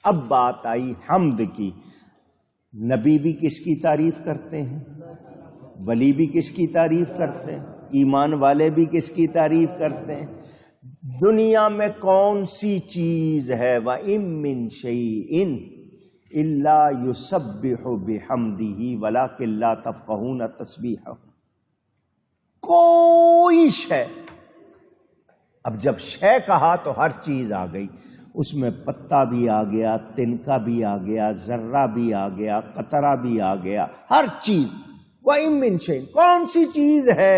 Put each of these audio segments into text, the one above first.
اب بات آئی حمد کی. نبی بھی کس کی تعریف کرتے ہیں، ولی بھی کس کی تعریف کرتے ہیں، ایمان والے بھی کس کی تعریف کرتے ہیں. دنیا میں کون سی چیز ہے وَإِن مِّن شَيْءٍ إِلَّا يُسَبِّحُ بِحَمْدِهِ وَلَٰكِن لَّا تَفْقَهُونَ تَسْبِيحَهُ. کوئی شے، اب جب شے کہا تو ہر چیز آ گئی، اس میں پتا بھی آ گیا، تنکا بھی آ گیا، ذرہ بھی آ گیا، قطرہ بھی آ گیا، ہر چیز. وَإِن مِّن شَيْءٍ، کون سی چیز ہے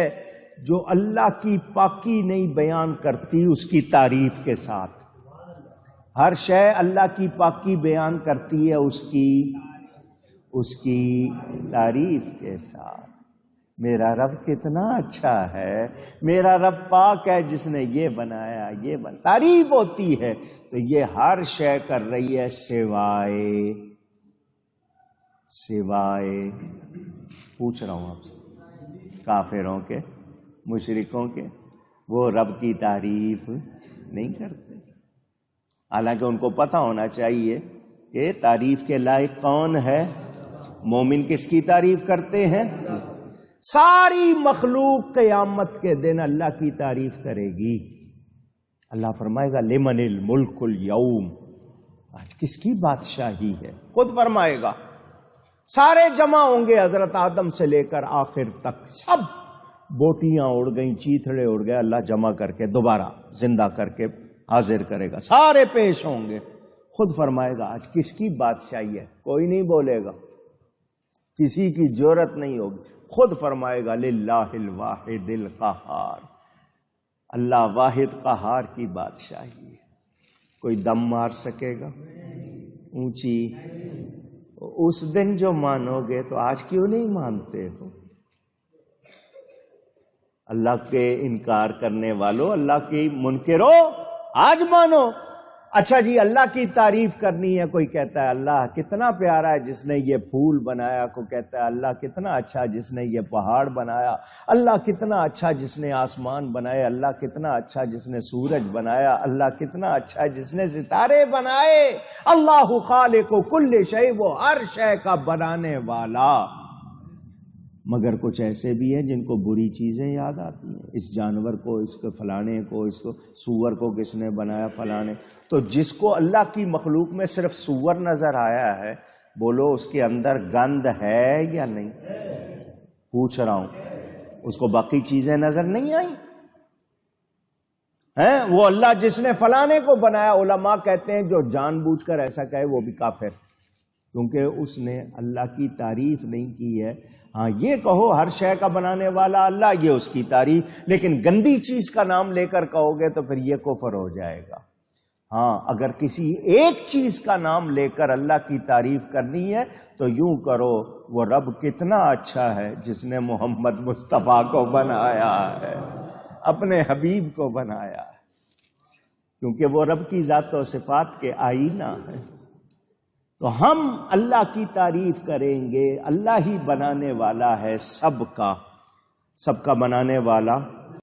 جو اللہ کی پاکی نہیں بیان کرتی اس کی تعریف کے ساتھ. ہر شے اللہ کی پاکی بیان کرتی ہے اس کی تعریف کے ساتھ. میرا رب کتنا اچھا ہے، میرا رب پاک ہے جس نے یہ بنایا، تعریف ہوتی ہے. تو یہ ہر شے کر رہی ہے سوائے پوچھ رہا ہوں آپ سے، کافروں کے، مشرکوں کے. وہ رب کی تعریف نہیں کرتے، حالانکہ ان کو پتہ ہونا چاہیے کہ تعریف کے لائق کون ہے. مومن کس کی تعریف کرتے ہیں؟ ساری مخلوق قیامت کے دن اللہ کی تعریف کرے گی. اللہ فرمائے گا لمن الملک اليوم، آج کس کی بادشاہی ہے، خود فرمائے گا. سارے جمع ہوں گے، حضرت آدم سے لے کر آخر تک سب. بوٹیاں اڑ گئیں، چیتڑے اڑ گئے، اللہ جمع کر کے دوبارہ زندہ کر کے حاضر کرے گا. سارے پیش ہوں گے، خود فرمائے گا آج کس کی بادشاہی ہے. کوئی نہیں بولے گا، کسی کی جرأت نہیں ہوگی. خود فرمائے گا للہ الواحد القہار، اللہ واحد قہار کی بادشاہی ہے. کوئی دم مار سکے گا اونچی؟ اس دن جو مانو گے تو آج کیوں نہیں مانتے ہو؟ اللہ کے انکار کرنے والوں، اللہ کی منکرو، آج مانو. اچھا جی، اللہ کی تعریف کرنی ہے، کوئی کہتا ہے اللہ کتنا پیارا ہے جس نے یہ پھول بنایا، کوئی کہتا ہے اللہ کتنا اچھا جس نے یہ پہاڑ بنایا، اللہ کتنا اچھا جس نے آسمان بنائے، اللہ کتنا اچھا جس نے سورج بنایا، اللہ کتنا اچھا جس نے ستارے بنائے. اللہ خالق کل شیء، وہ ہر شے کا بنانے والا. مگر کچھ ایسے بھی ہیں جن کو بری چیزیں یاد آتی ہیں، اس جانور کو، اس کو فلانے کو، اس کو سور کو کس نے بنایا، فلانے. تو جس کو اللہ کی مخلوق میں صرف سور نظر آیا ہے، بولو اس کے اندر گند ہے یا نہیں؟ پوچھ رہا ہوں، اس کو باقی چیزیں نظر نہیں آئیں ہیں؟ وہ اللہ جس نے فلانے کو بنایا، علماء کہتے ہیں جو جان بوجھ کر ایسا کہے وہ بھی کافر، کیونکہ اس نے اللہ کی تعریف نہیں کی ہے. ہاں یہ کہو ہر شے کا بنانے والا اللہ، یہ اس کی تعریف، لیکن گندی چیز کا نام لے کر کہو گے تو پھر یہ کفر ہو جائے گا. ہاں اگر کسی ایک چیز کا نام لے کر اللہ کی تعریف کرنی ہے تو یوں کرو وہ رب کتنا اچھا ہے جس نے محمد مصطفیٰ کو بنایا ہے، اپنے حبیب کو بنایا ہے، کیونکہ وہ رب کی ذات و صفات کے آئینہ ہے. تو ہم اللہ کی تعریف کریں گے. اللہ ہی بنانے والا ہے سب کا بنانے والا